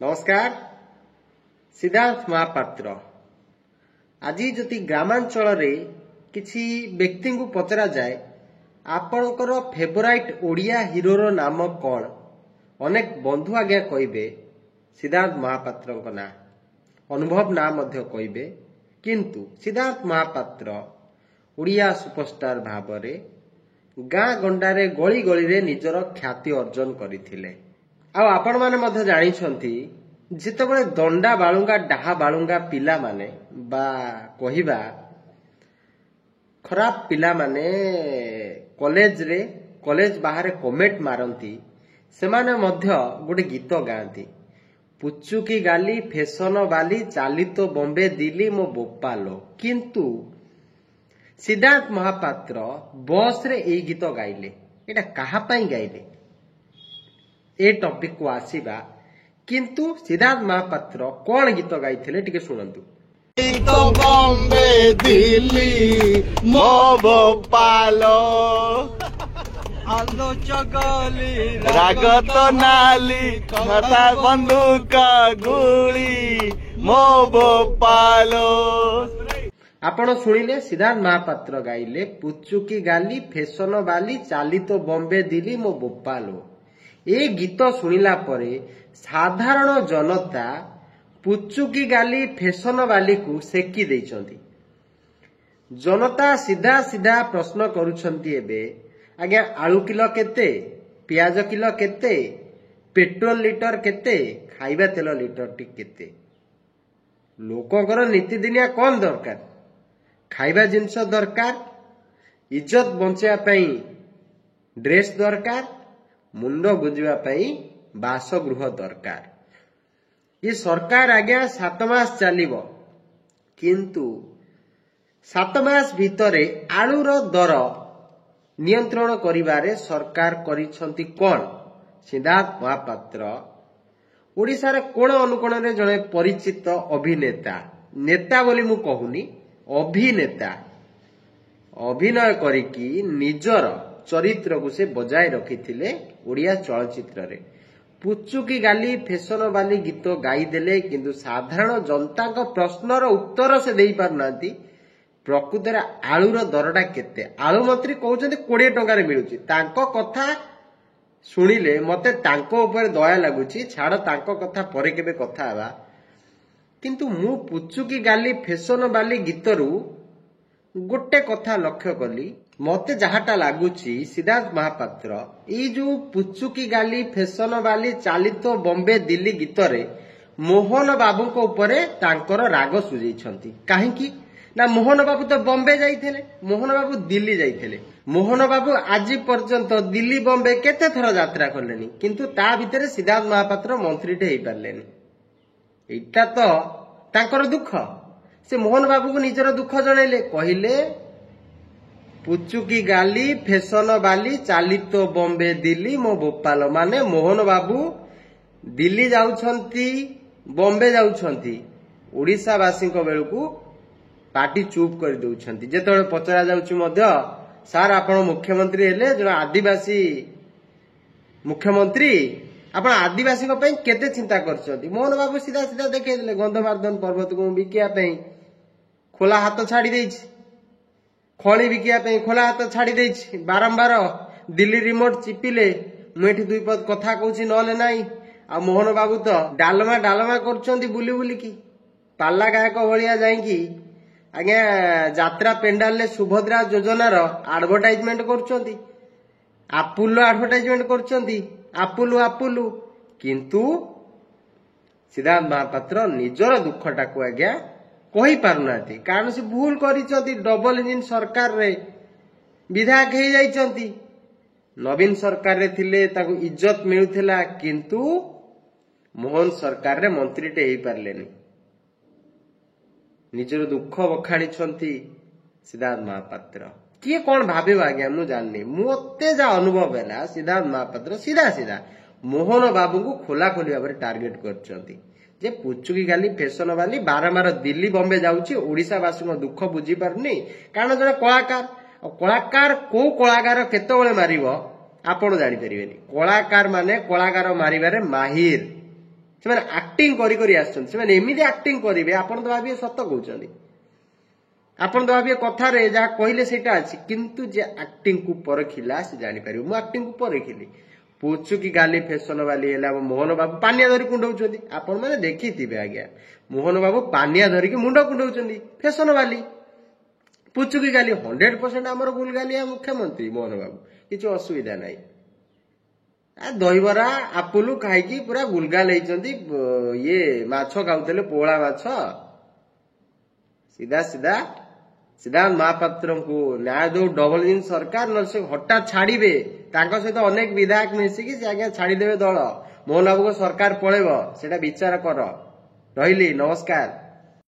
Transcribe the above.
नमस्कार सिद्धार्थ महापात्र आज जदि ग्रामांचल रे किछि व्यक्ति को पचरा जाए आपणकर फेवराइट ओडिया हीरोर नाम कौन अनेक बंधु आज्ञा कहिबे सिद्धार्थ महापात्र ना अनुभव ना मध्य कहिबे किंतु सिद्धार्थ महापात्र ओडिया सुपरस्टार भावरे गाँ गंडारे गली गली रे निजर ख्याति अर्जन करथिले। आउ आपण माने मध्य जानिछंती जेतेबेले दंडा बाळुंगा डाहा बाळुंगा पिला माने बा कहिबा खराब पिला माने कॉलेज बाहर कमेंट मारंती सेमाने मध्य गोटे गीत गांती पुचुकी गाली फैशन वाली चाली तो बॉम्बे दिल्ली मो बोपालो किंतु सिद्धार्थ महापात्र बस रे ए गीत गाइले एटा कहा पई गाइले ए टॉपिक को आसीबा किंतु सिद्धार्थ महापात्र कौन गीत गाइथिले टिके सुनंतु। तो बॉम्बे दिल्ली मो भोपालो आलो चगली रागत नाली खाता बंदूक गुली मो भोपालो। आपण सुनिले सिद्धार्थ महापात्र गाइले पुचुकी गाली फैशन वाली चाली तो बॉम्बे दिल्ली मो भोपालो। ए गीत सुनिला परे साधारण जनता पुचुकी गाली फैशन वाली को सेकी देइचंती। जनता सीधा सीधा प्रश्न करूछंती एबे आज्ञा आलू किलो केते प्याज किलो केते पेट्रोल लीटर केते खाइबा तेल लीटर टी केते लोकंकर नीतिदिनिया कौन दरकार खाइबा जिनस दरकार इज्जत बंचिया पई ड्रेस दरकार मुंड गुंजिबा पई बासगृह दरकार। ये सरकार आज्ञा 7 मास चलिबो किंतु 7 मास भितरे आलूर दर नियंत्रण करिबारे सरकार करिसंती कोन सिद्धार्थ महापात्र ओडिसा रे कोण अनुकोण रे जणे परिचित अभिनेता नेता बोली मु कहूनी अभिनेता अभिनय करिकी निजर चरित्र को से बजाय रखिथिले ओडिया चलचित्र रे पुचुकी गाली फैशन वाली गीत गाई देले किंतु साधारण जनता को प्रश्नर उत्तर से देई पारनांती प्रकृत रे आलूर दरटा केते आलू मंत्री कहउछन्ती 20 टका रे मिलुची तांको कथा सुनिले मते तांको ऊपर दया लागुची छाड़ तांको कथा परे केबे कथा आबा किंतु मु पुचुकी गाली फैशन वाली गीतरू गोटे कथा लक्ष्य कली मते जहाटा लागुची सिद्धार्थ महापात्र ई जो पुचुकी गाली फैशन वाली चालित बॉम्बे दिल्ली गीतरे मोहन बाबू को ऊपरे तांकर राग सुझेइछंती काहेकि ना मोहन बाबू तो बॉम्बे जाइथिले मोहन बाबू दिल्ली जाइथिले मोहन बाबू आज पर्यंत दिल्ली बॉम्बे केते थर यात्रा करलेनी किंतु ता भितरे सिद्धार्थ महापात्र मंत्रीटे हेई पारलेनी एटा तो तांकर दुख से मोहन बाबू को निजर दुख जणैले कहिले पुचुकी गाली फैशन वाली चालित बॉम्बे दिल्ली मो भोपाल माने मोहन बाबू दिल्ली जाउछंती बॉम्बे जाउछंती ओडिसा वासी बेलू पार्टी चुप कर दउछंती जेतबे पचरा जाउछु मध्य सार आपण मुख्यमंत्री हेले जण आदिवासी मुख्यमंत्री आपण आदिवासी को पई केते चिंता करछंती मोहन बाबू सीधा सीधा देखे देले गंधमार्दन पर्वत को बिकिया पई खोला हाथ छाड़ी देछि खणी बिकिया पई खोला हाथ छाड़ी देछि बारंबार दिल्ली रिमोट चिपिले मुठी दुई पद कथा कहूछि नले नाही आ मोहन बाबू तो डालमा डालमा करछंती बुली बुली की पाल्ला गायक भलिया जाईकी आज्ञा यात्रा पेंडाल ले सुभद्रा योजना रो एडवर्टाइजमेंट करछंती आपुलो एडवर्टाइजमेंट करछंती आपुलु आपुलु किंतु सिद्धार्थ महापात्र निजर दुखटा को आज्ञा कही पारुनाती कारण से भूल करिसंती डबल इंजिन सरकार रे विधायक हे जाइचंती नवीन सरकार रे थिले ताको इज्जत मिलुथिला किंतु मोहन सरकार रे मंत्री टे हे पारलेनी निजर दुख बखाणी छंती सिद्धार्थ महापात्र किए कौन भावे आज्ञा मु जाननी मते जा अनुभव है सिद्धार्थ महापात्र सीधा सीधा मोहन बाबू को खोला खोली भाव टार्गेट करछंती जे पुचुकी गाली फैशन वाली बारंबार दिल्ली बॉम्बे जाउची ओडिसा वासी दुख बुझी पारनी कारण जने कलाकार को कलाकार केतेबेले मारिबो आपण जानि परिबेनी कलाकार माने कलाकार मारिबारे माहिर ସେମାନେ ଆକ୍ଟିଂ କରି କରି ଆସିଛନ୍ତି। ସେମାନେ ଏମିତି ଆକ୍ଟିଂ କରିବେ ଆପଣ ତ ଭାବିବେ ସତ କହୁଛନ୍ତି, ଆପଣ ତ ଭାବିବେ କଥାରେ ଯାହା କହିଲେ ସେଇଟା ଅଛି, କିନ୍ତୁ ଯେ ଆକ୍ଟିଂ କୁ ପରଖିଲା ସେ ଜାଣିପାରିବ। ମୁଁ ଆକ୍ଟିଂ କୁ ପରଖିଲି। ପୁଚୁକି ଗାଲି ଫ୍ୟାସନ ବାଲି ହେଲେ ଆମ ମୋହନ ବାବୁ ପାନିଆ ଧରି କୁଣ୍ଡଉଛନ୍ତି। ଆପଣ ମାନେ ଦେଖିଥିବେ ଆଜ୍ଞା, ମୋହନ ବାବୁ ପାନିଆ ଧରିକି ମୁଣ୍ଡ କୁଣ୍ଡଉଛନ୍ତି ଫ୍ୟାସନ ବାଲି। ପୁଚୁକି ଗାଲି 100% ଆମର ଗୁଲଗାଲିଆ ମୁଖ୍ୟମନ୍ତ୍ରୀ ମୋହନ ବାବୁ, କିଛି ଅସୁବିଧା ନାହିଁ। ଦହିବରା ଆପୁଲୁ ଖାଇକି ପୁରା ଗୁଲଗାଲ ହେଇଛନ୍ତି। ଇଏ ମାଛ ଖାଉଥିଲେ, ପୋହଳା ମାଛ। ସିଧା ସିଧା ସିଦ୍ଧାନ୍ତ ମହାପାତ୍ରଙ୍କୁ ନ୍ୟାୟ ଦଉ ଡବଲ ଇଞ୍ଜିନ ସରକାର, ନହେଲେ ସେ ହଠାତ୍ ଛାଡିବେ। ତାଙ୍କ ସହିତ ଅନେକ ବିଧାୟକ ମିଶିକି ସେ ଆଜ୍ଞା ଛାଡିଦେବେ ଦଳ। ମୋହନ ବାବୁଙ୍କ ସରକାର ପଳେଇବ, ସେଟା ବିଚାର କର। ରହିଲି, ନମସ୍କାର।